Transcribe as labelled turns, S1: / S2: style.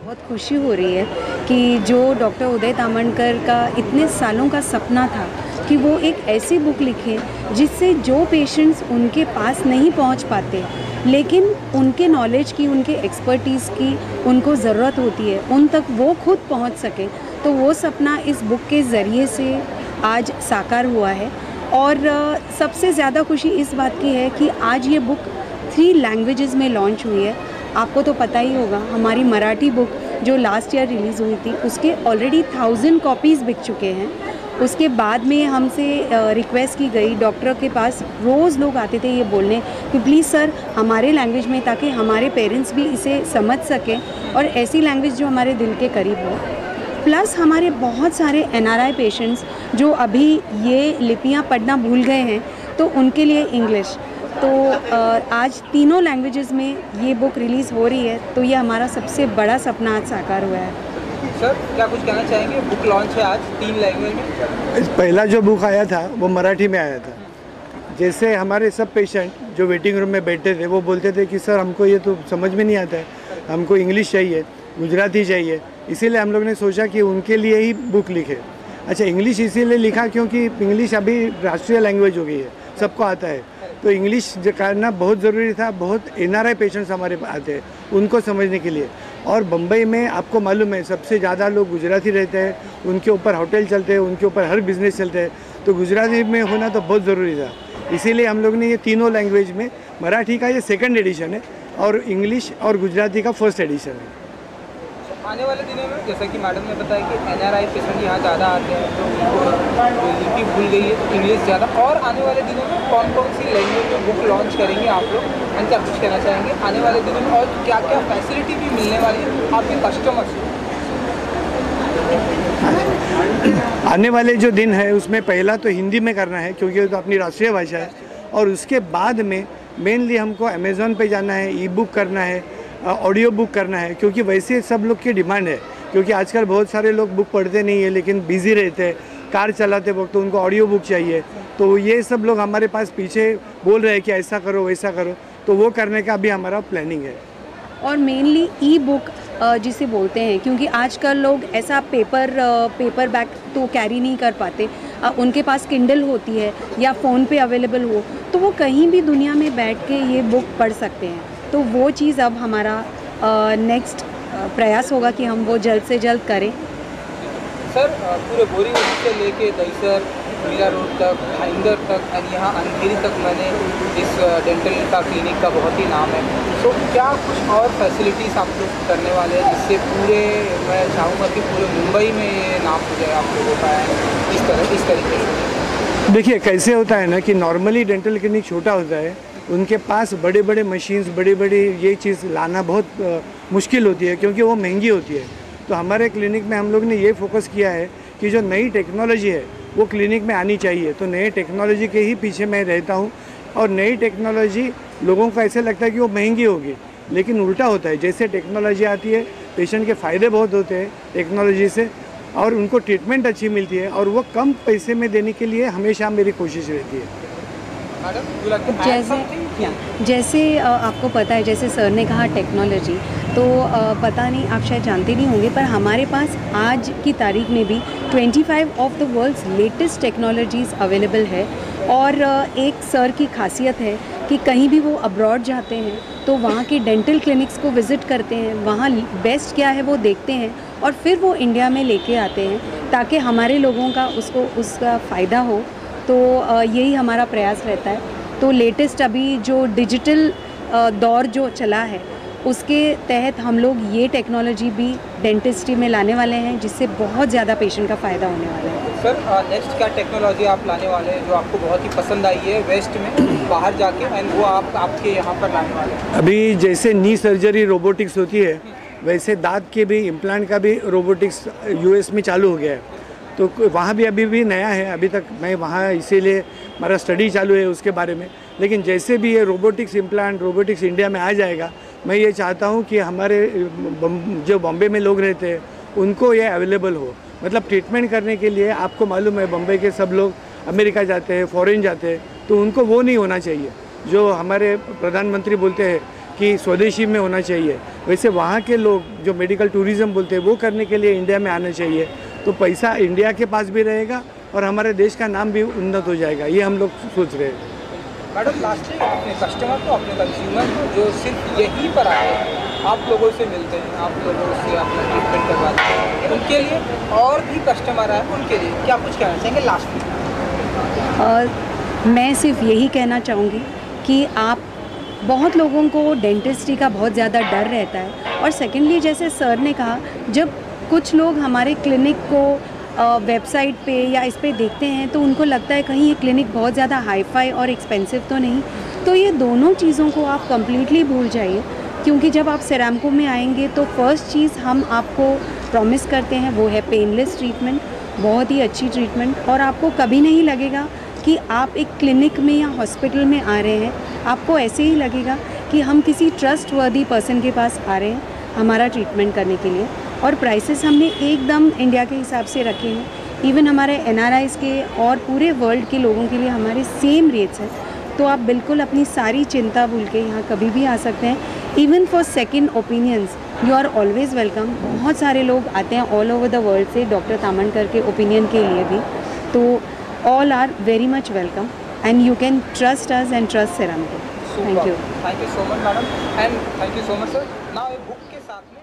S1: बहुत खुशी हो रही है कि जो डॉक्टर उदय तामणकर का इतने सालों का सपना था कि वो एक ऐसी बुक लिखें जिससे जो पेशेंट्स उनके पास नहीं पहुंच पाते लेकिन उनके नॉलेज की, उनके एक्सपर्टीज़ की उनको ज़रूरत होती है, उन तक वो खुद पहुंच सके, तो वो सपना इस बुक के ज़रिए से आज साकार हुआ है। और सबसे ज़्यादा खुशी इस बात की है कि आज ये बुक 3 लैंग्वेजेस में लॉन्च हुई है। आपको तो पता ही होगा, हमारी मराठी बुक जो लास्ट ईयर रिलीज़ हुई थी उसके ऑलरेडी 1000 कॉपीज़ बिक चुके हैं। उसके बाद में हमसे रिक्वेस्ट की गई, डॉक्टर के पास रोज़ लोग आते थे ये बोलने कि प्लीज़ सर हमारे लैंग्वेज में, ताकि हमारे पेरेंट्स भी इसे समझ सकें और ऐसी लैंग्वेज जो हमारे दिल के करीब हो। प्लस हमारे बहुत सारे NRI पेशेंट्स जो अभी ये लिपियाँ पढ़ना भूल गए हैं, तो उनके लिए इंग्लिश। तो आज तीनों लैंग्वेजेस में ये बुक रिलीज़ हो रही है, तो ये हमारा सबसे बड़ा सपना आज साकार हुआ है।
S2: सर क्या कुछ कहना चाहेंगे? बुक लॉन्च है आज 3 लैंग्वेज में।
S3: पहला जो बुक आया था वो मराठी में आया था। जैसे हमारे सब पेशेंट जो वेटिंग रूम में बैठे थे वो बोलते थे कि सर हमको ये तो समझ में नहीं आता है, हमको इंग्लिश चाहिए, गुजराती चाहिए। इसीलिए हम लोग ने सोचा कि उनके लिए ही बुक लिखे। अच्छा, इंग्लिश इसीलिए लिखा क्योंकि इंग्लिश अभी राष्ट्रीय लैंग्वेज हो गई है, सबको आता है, तो इंग्लिश करना बहुत ज़रूरी था। बहुत NRI पेशेंट्स हमारे आते हैं उनको समझने के लिए। और बम्बई में आपको मालूम है सबसे ज़्यादा लोग गुजराती रहते हैं, उनके ऊपर होटल चलते हैं, उनके ऊपर हर बिज़नेस चलते हैं, तो गुजराती में होना तो बहुत ज़रूरी था। इसीलिए हम लोग ने ये तीनों लैंग्वेज में, मराठी का ये 2nd एडिशन है और इंग्लिश और गुजराती का 1st एडिशन है।
S2: आने वाले दिनों में जैसा कि मैडम ने बताया कि NRI पेशेंट यहाँ ज़्यादा आते हैं, तो उनको लिपि भूल गई है, तो इंग्लिश ज़्यादा। और आने वाले दिनों में कौन कौन सी लैंग्वेज में बुक लॉन्च करेंगे आप लोग, एंड क्या कुछ कहना चाहेंगे आने वाले दिनों में, और क्या क्या फैसिलिटी भी मिलने वाली है आपके कस्टमर्स को?
S3: आने वाले जो दिन है उसमें पहला तो हिंदी में करना है क्योंकि तो अपनी राष्ट्रीय भाषा है, और उसके बाद में मेनली हमको अमेज़ॉन पे जाना है, ई-बुक करना है, ऑडियो बुक करना है, क्योंकि वैसे सब लोग की डिमांड है। क्योंकि आजकल बहुत सारे लोग बुक पढ़ते नहीं है लेकिन बिज़ी रहते हैं, कार चलाते वक्त तो उनको ऑडियो बुक चाहिए, तो ये सब लोग हमारे पास पीछे बोल रहे हैं कि ऐसा करो वैसा करो, तो वो करने का भी हमारा प्लानिंग है।
S1: और मेनली ई-बुक जिसे बोलते हैं, क्योंकि आजकल लोग ऐसा पेपर बैग तो कैरी नहीं कर पाते, उनके पास किंडल होती है या फ़ोन पे अवेलेबल हो, तो वो कहीं भी दुनिया में बैठ के ये बुक पढ़ सकते हैं। तो वो चीज़ अब हमारा नेक्स्ट प्रयास होगा कि हम वो जल्द से जल्द करें।
S2: सर पूरे बोरीवली से लेके दहीसर, मीरा रोड तक, भाईंदर तक और यहाँ अंधेरी तक मैंने इस डेंटल का क्लिनिक का बहुत ही नाम है। तो क्या कुछ और फैसिलिटीज़ आप लोग करने वाले हैं जिससे पूरे, मैं चाहूँगा कि पूरे मुंबई में ये नाम हो जाए आप लोगों का है इस तरीके से?
S3: देखिए कैसे होता है ना कि नॉर्मली डेंटल क्लिनिक छोटा होता है, उनके पास बड़े बड़े मशीन्स, बड़ी बड़ी ये चीज़ लाना बहुत मुश्किल होती है क्योंकि वो महंगी होती है। तो हमारे क्लिनिक में हम लोग ने ये फोकस किया है कि जो नई टेक्नोलॉजी है वो क्लिनिक में आनी चाहिए, तो नए टेक्नोलॉजी के ही पीछे मैं रहता हूँ। और नई टेक्नोलॉजी लोगों को ऐसे लगता है कि वो महंगी होगी, लेकिन उल्टा होता है। जैसे टेक्नोलॉजी आती है, पेशेंट के फ़ायदे बहुत होते हैं टेक्नोलॉजी से, और उनको ट्रीटमेंट अच्छी मिलती है, और वो कम पैसे में देने के लिए हमेशा मेरी कोशिश रहती है।
S1: जैसे आपको पता है, जैसे सर ने कहा टेक्नोलॉजी, तो पता नहीं, आप शायद जानते नहीं होंगे, पर हमारे पास आज की तारीख में भी 25 of the world's latest technologies available है। और एक सर की खासियत है कि कहीं भी वो अब्रॉड जाते हैं तो वहाँ के डेंटल क्लिनिक्स को विज़िट करते हैं, वहाँ बेस्ट क्या है वो देखते हैं, और फिर वो इंडिया में लेके आते हैं ताकि हमारे लोगों का उसका फ़ायदा हो। तो यही हमारा प्रयास रहता है। तो लेटेस्ट अभी जो डिजिटल दौर जो चला है उसके तहत हम लोग ये टेक्नोलॉजी भी डेंटिस्ट्री में लाने वाले हैं, जिससे बहुत ज़्यादा पेशेंट का फ़ायदा होने वाला है।
S2: सर नेक्स्ट क्या टेक्नोलॉजी आप लाने वाले हैं जो आपको बहुत ही पसंद आई है वेस्ट में बाहर जाके, एंड वो आपके यहाँ पर लाने वाले हैं?
S3: अभी जैसे नी सर्जरी रोबोटिक्स होती है, वैसे दांत के भी इम्प्लांट का भी रोबोटिक्स US में चालू हो गया है। तो वहाँ भी अभी भी नया है, अभी तक मैं वहाँ इसीलिए हमारा स्टडी चालू है उसके बारे में। लेकिन जैसे भी ये रोबोटिक्स इम्प्लांट, रोबोटिक्स इंडिया में आ जाएगा, मैं ये चाहता हूँ कि हमारे जो बॉम्बे में लोग रहते हैं उनको ये अवेलेबल हो। मतलब ट्रीटमेंट करने के लिए, आपको मालूम है बॉम्बे के सब लोग अमेरिका जाते हैं, फॉरेन जाते हैं, तो उनको वो नहीं होना चाहिए जो हमारे प्रधानमंत्री बोलते हैं कि स्वदेशी में होना चाहिए, वैसे वहाँ के लोग जो मेडिकल टूरिज़्म बोलते हैं वो करने के लिए इंडिया में आना चाहिए। तो पैसा इंडिया के पास भी रहेगा और हमारे देश का नाम भी उन्नत हो जाएगा, ये हम लोग सोच रहे हैं।
S2: मैडम लास्टली अपने कस्टमर को, अपने कंज्यूमर को जो सिर्फ यहीं पर आते हैं, आप लोगों से मिलते हैं, आप लोगों से अपना ट्रीटमेंट करवाते हैं, उनके लिए और भी कस्टमर आए उनके लिए क्या कुछ कहना चाहेंगे लास्ट में?
S1: मैं सिर्फ यही कहना चाहूँगी कि आप, बहुत लोगों को डेंटिस्ट्री का बहुत ज़्यादा डर रहता है, और सेकेंडली जैसे सर ने कहा, जब कुछ लोग हमारे क्लिनिक को वेबसाइट पे या इस पे देखते हैं तो उनको लगता है कहीं ये क्लिनिक बहुत ज़्यादा हाई-फाई और एक्सपेंसिव तो नहीं। तो ये दोनों चीज़ों को आप कम्प्लीटली भूल जाइए, क्योंकि जब आप सेरामको में आएंगे तो फर्स्ट चीज़ हम आपको प्रॉमिस करते हैं वो है पेनलेस ट्रीटमेंट, बहुत ही अच्छी ट्रीटमेंट, और आपको कभी नहीं लगेगा कि आप एक क्लिनिक में या हॉस्पिटल में आ रहे हैं। आपको ऐसे ही लगेगा कि हम किसी ट्रस्टवर्दी पर्सन के पास आ रहे हैं हमारा ट्रीटमेंट करने के लिए। और प्राइसेस हमने एकदम इंडिया के हिसाब से रखे हैं, इवन हमारे NRIs के और पूरे वर्ल्ड के लोगों के लिए हमारे सेम रेट्स हैं। तो आप बिल्कुल अपनी सारी चिंता भूल के यहाँ कभी भी आ सकते हैं। Even for second opinions you are always welcome. बहुत सारे लोग आते हैं ऑल ओवर द वर्ल्ड से डॉक्टर तामणकर के ओपिनियन के लिए भी, तो all are very much welcome and you can trust us and trust Seramco. Thank you.
S2: Thank you so much, madam, and thank you so much, sir. Now, एक book के साथ